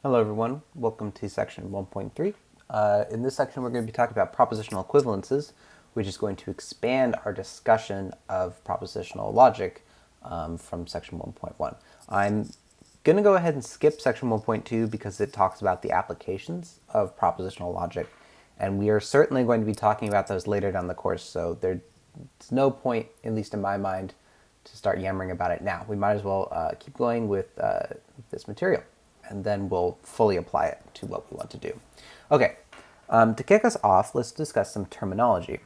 Hello everyone, welcome to section 1.3. In this section we're going to be talking about propositional equivalences, which is going to expand our discussion of propositional logic from section 1.1. I'm going to go ahead and skip section 1.2 because it talks about the applications of propositional logic, and we are certainly going to be talking about those later down the course, so there's no point, at least in my mind, to start yammering about it now. We might as well keep going with this material, and then we'll fully apply it to what we want to do. Okay, to kick us off, let's discuss some terminology.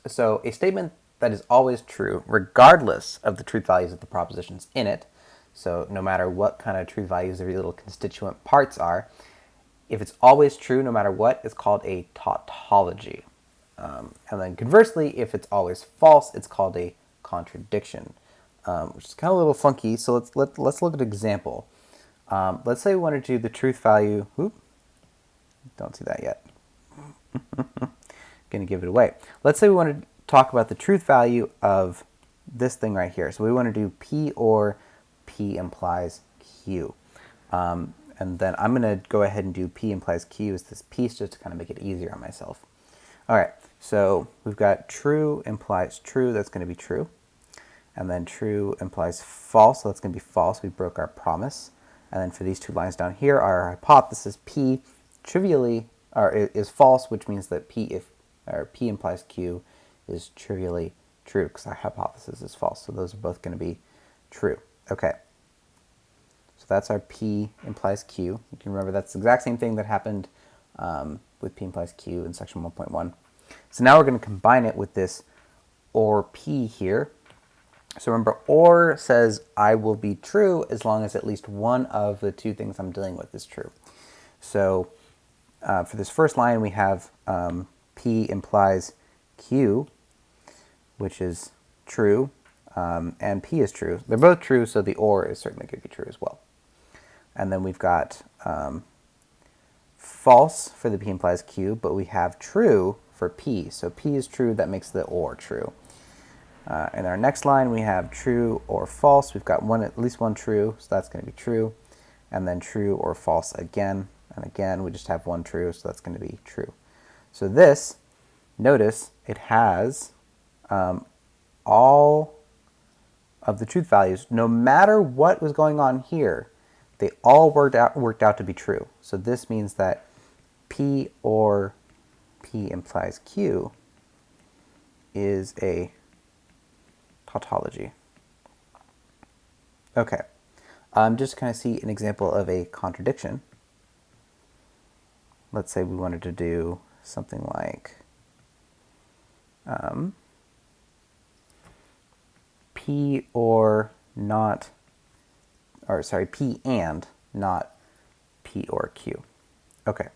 So a statement that is always true, regardless of the truth values of the propositions in it, so no matter what kind of truth values every little constituent parts are, if it's always true no matter what, it's called a tautology. And then conversely, if it's always false, it's called a contradiction, which is kind of a little funky. So let's look at an example. Let's say we want to do the truth value. Oop, don't see that yet. Going to give it away. Let's say we want to talk about the truth value of this thing right here. So we want to do P or P implies Q. And then I'm going to go ahead and do P implies Q as this piece just to kind of make it easier on myself. All right, so we've got true implies true. That's going to be true. And then true implies false. So that's going to be false. We broke our promise. And then for these two lines down here, our hypothesis P trivially is false, which means that P implies Q is trivially true because our hypothesis is false. So those are both going to be true. Okay. So that's our P implies Q. You can remember that's the exact same thing that happened with P implies Q in section 1.1. So now we're going to combine it with this or P here. So remember, or says I will be true as long as at least one of the two things I'm dealing with is true. So for this first line, we have P implies Q, which is true, and P is true. They're both true, so the or is certainly going to be true as well. And then we've got false for the P implies Q, but we have true for P. So P is true, that makes the or true. In our next line, we have true or false. We've got at least one true, so that's going to be true. And then true or false again. And again, we just have one true, so that's going to be true. So this, notice, it has all of the truth values. No matter what was going on here, they all worked out to be true. So this means that P or P implies Q is a tautology. Okay, just to kind of see an example of a contradiction. Let's say we wanted to do something like P or not, or sorry, P and not P or Q. Okay,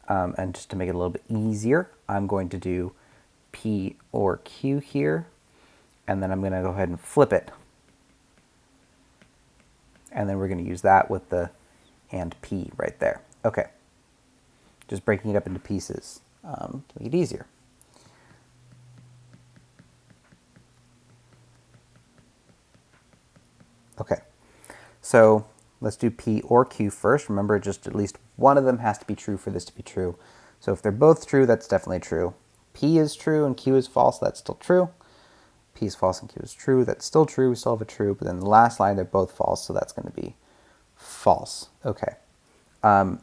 and just to make it a little bit easier, I'm going to do P or Q here. And then I'm going to go ahead and flip it. And then we're going to use that with the and P right there. Okay. Just breaking it up into pieces to make it easier. Okay. So let's do P or Q first. Remember, just at least one of them has to be true for this to be true. So if they're both true, that's definitely true. P is true and Q is false, that's still true. P is false and Q is true, that's still true, we still have a true, but then the last line, they're both false, so that's going to be false. Okay. And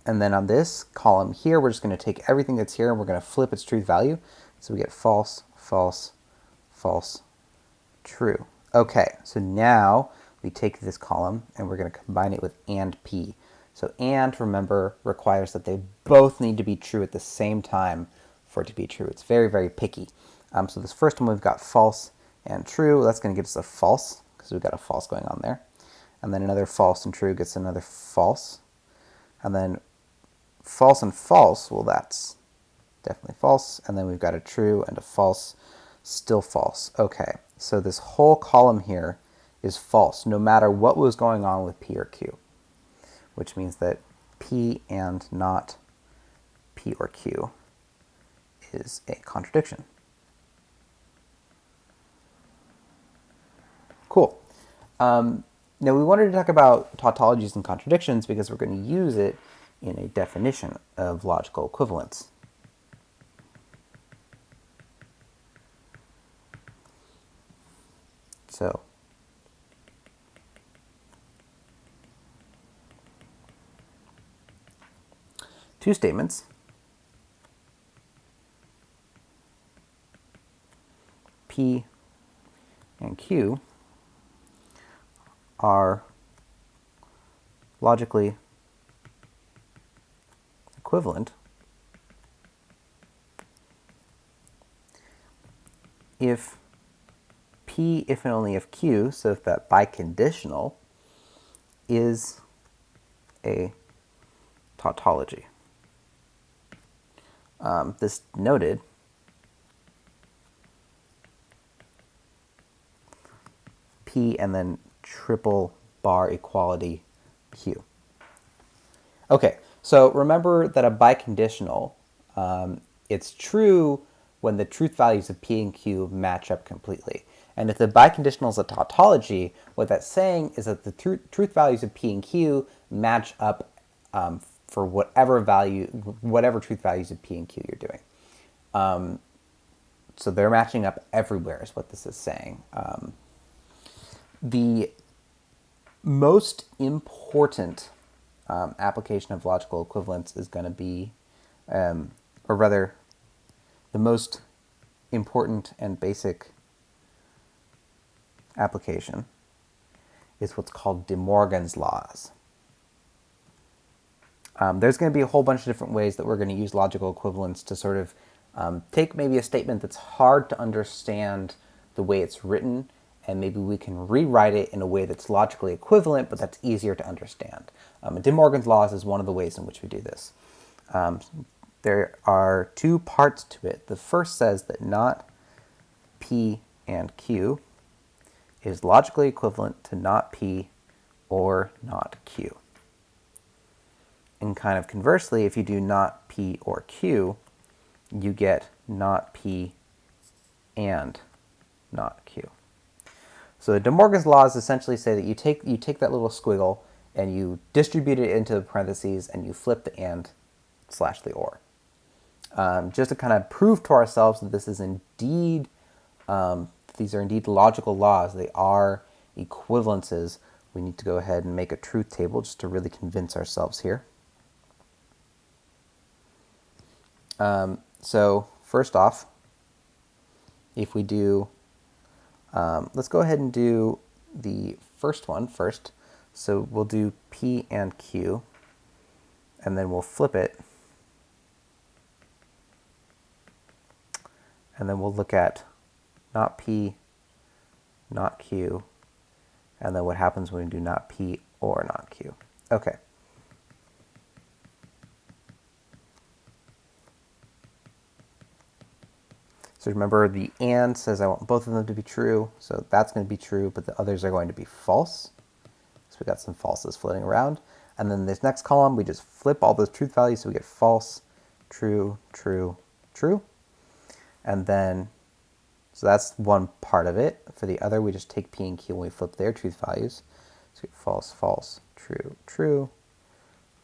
then on this column here, we're just going to take everything that's here and we're going to flip its truth value. So we get false, false, false, true. Okay, so now we take this column and we're going to combine it with and P. So and, remember, requires that they both need to be true at the same time for it to be true. It's very, very picky. So this first one, we've got false and true. That's going to give us a false, because we've got a false going on there. And then another false and true gets another false. And then false and false, well, that's definitely false. And then we've got a true and a false, still false. Okay, so this whole column here is false, no matter what was going on with P or Q, which means that P and not P or Q is a contradiction. Cool. Now we wanted to talk about tautologies and contradictions because we're going to use it in a definition of logical equivalence. So two statements P and Q are logically equivalent if P, if and only if Q, so if that biconditional is a tautology. This noted P and then triple bar equality Q. Okay, so remember that a biconditional, it's true when the truth values of P and Q match up completely. And if the biconditional is a tautology, what that's saying is that the truth values of P and Q match up for whatever truth values of P and Q you're doing. So they're matching up everywhere is what this is saying. The most important application of logical equivalence is going to be, or rather, the most important and basic application is what's called De Morgan's laws. There's going to be a whole bunch of different ways that we're going to use logical equivalence to sort of take maybe a statement that's hard to understand the way it's written, and maybe we can rewrite it in a way that's logically equivalent, but that's easier to understand. De Morgan's laws is one of the ways in which we do this. There are two parts to it. The first says that not P and Q is logically equivalent to not P or not Q. And kind of conversely, if you do not P or Q, you get not P and not Q. So De Morgan's laws essentially say that you take that little squiggle and you distribute it into the parentheses and you flip the and / the or. Just to kind of prove to ourselves that this is indeed, these are indeed logical laws. They are equivalences. We need to go ahead and make a truth table just to really convince ourselves here. So first off, if we do, let's go ahead and do the first one first. So we'll do P and Q, and then we'll flip it, and then we'll look at not P, not Q, and then what happens when we do not P or not Q. Okay. So remember, the and says I want both of them to be true, so that's going to be true, but the others are going to be false. So we got some falses floating around. And then this next column, we just flip all those truth values, so we get false, true, true, true. And then, so that's one part of it. For the other, we just take P and Q and we flip their truth values. So we get false, false, true, true,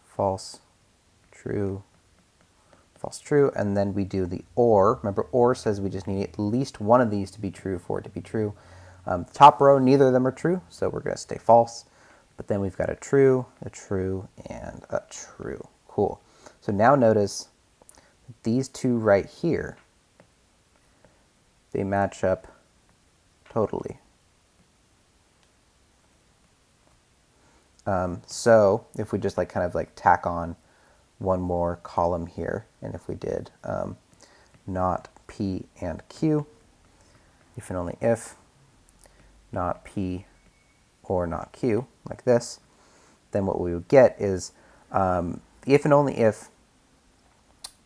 false, true, false, true, and then we do the or. Remember, or says we just need at least one of these to be true for it to be true. Top row, neither of them are true, so we're going to stay false. But then we've got a true, and a true. Cool. So now notice these two right here, they match up totally. So if we just kind of tack on one more column here, and if we did not P and Q, if and only if, not P or not Q, like this, then what we would get is if and only if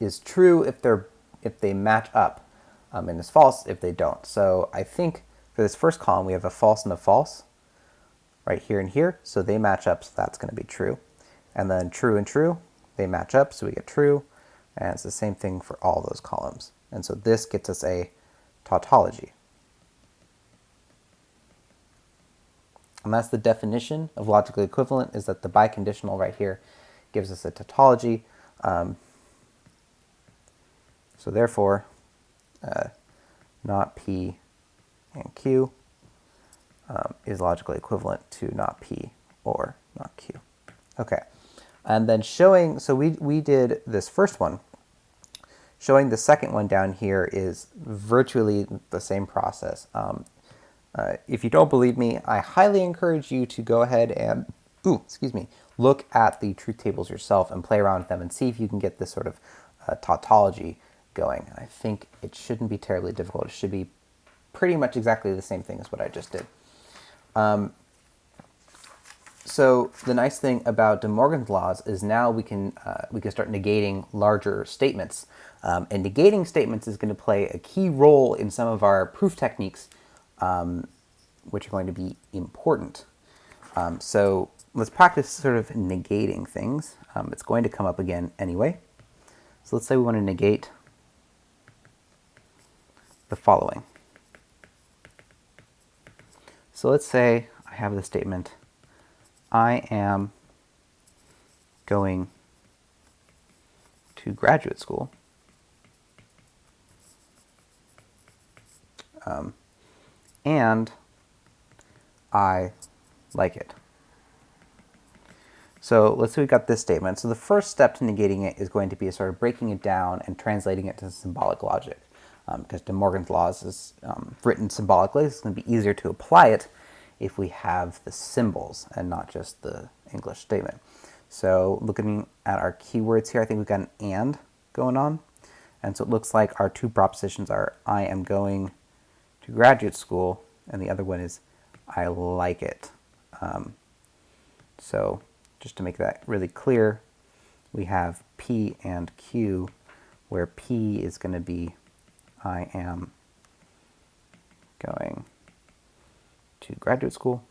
is true if they match up, and is false if they don't. So I think for this first column we have a false and a false right here and here, so they match up, so that's going to be true. And then true and true, they match up, so we get true, and it's the same thing for all those columns. And so this gets us a tautology. And that's the definition of logically equivalent, is that the biconditional right here gives us a tautology. So therefore, not P and Q is logically equivalent to not P or not Q. Okay, and then showing, so we did this first one. Showing the second one down here is virtually the same process. If you don't believe me, I highly encourage you to go ahead and, look at the truth tables yourself and play around with them and see if you can get this sort of tautology going. I think it shouldn't be terribly difficult. It should be pretty much exactly the same thing as what I just did. So the nice thing about De Morgan's laws is now we can start negating larger statements. And negating statements is going to play a key role in some of our proof techniques, which are going to be important. So let's practice sort of negating things. It's going to come up again anyway. So let's say we want to negate the following. So let's say I have the statement, I am going to graduate school. And I like it. So let's say we got this statement. So the first step to negating it is going to be sort of breaking it down and translating it to symbolic logic. Because De Morgan's laws is written symbolically, it's going to be easier to apply it if we have the symbols and not just the English statement. So looking at our keywords here, I think we've got an and going on. And so it looks like our two propositions are I am going to graduate school, and the other one is I like it. So just to make that really clear, we have P and Q, where P is going to be I am going to graduate school.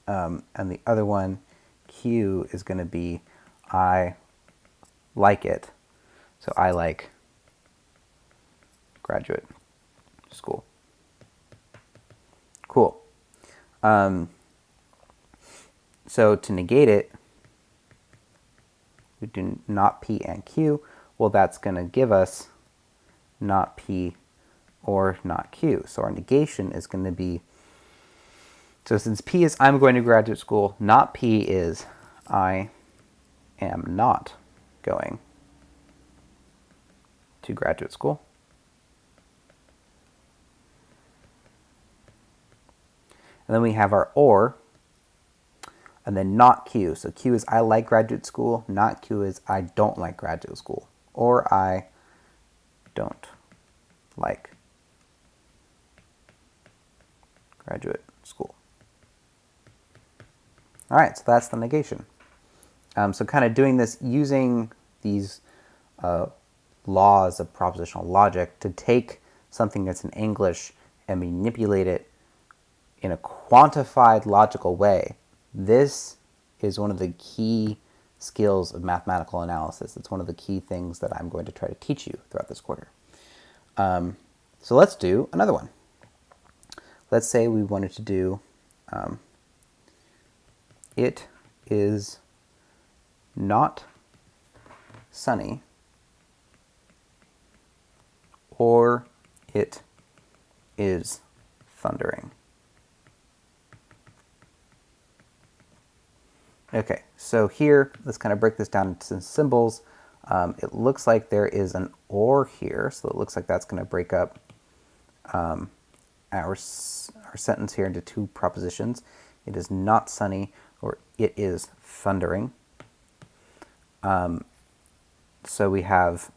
And the other one, Q, is going to be I like it. So I like graduate school. Cool. So to negate it, we do not P and Q. Well, that's going to give us not P or not Q. So our negation is going to be, so since P is I'm going to graduate school, not P is I am not going to graduate school. And then we have our or, and then not Q. So Q is I like graduate school, not Q is I don't like graduate school, or I don't like graduate school. All right, so that's the negation. So kind of doing this using these laws of propositional logic to take something that's in English and manipulate it in a quantified logical way. This is one of the key skills of mathematical analysis. It's one of the key things that I'm going to try to teach you throughout this quarter. So let's do another one. Let's say we wanted to do it is not sunny, or it is thundering. Okay, so here, let's kind of break this down into some symbols. It looks like there is an or here, so it looks like that's going to break up our sentence here into two propositions. It is not sunny, or it is thundering. So we have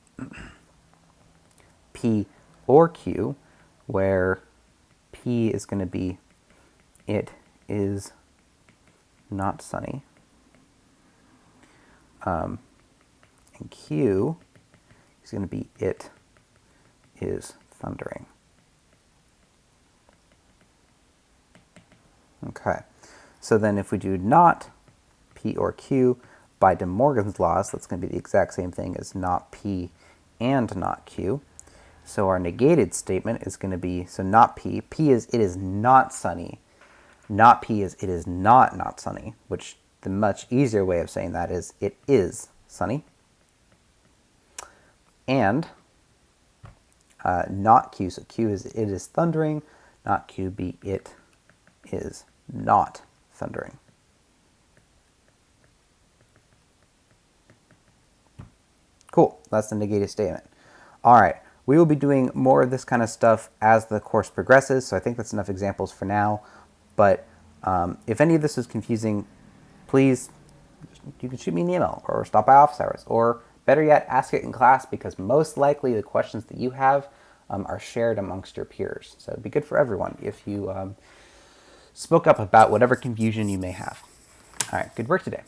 P or Q, where P is going to be it is not sunny. And Q is going to be it is thundering. Okay, so then if we do not P or Q by De Morgan's laws, that's going to be the exact same thing as not P and not Q. So our negated statement is going to be, so not P. P is it is not sunny. Not P is it is not sunny, which the much easier way of saying that is it is sunny. And not Q, so Q is it is thundering, not Q be it is not thundering. Cool, that's the negative statement. All right, we will be doing more of this kind of stuff as the course progresses, so I think that's enough examples for now. But if any of this is confusing, please, you can shoot me an email or stop by office hours, or better yet, ask it in class, because most likely the questions that you have are shared amongst your peers. So it'd be good for everyone if you spoke up about whatever confusion you may have. All right, good work today.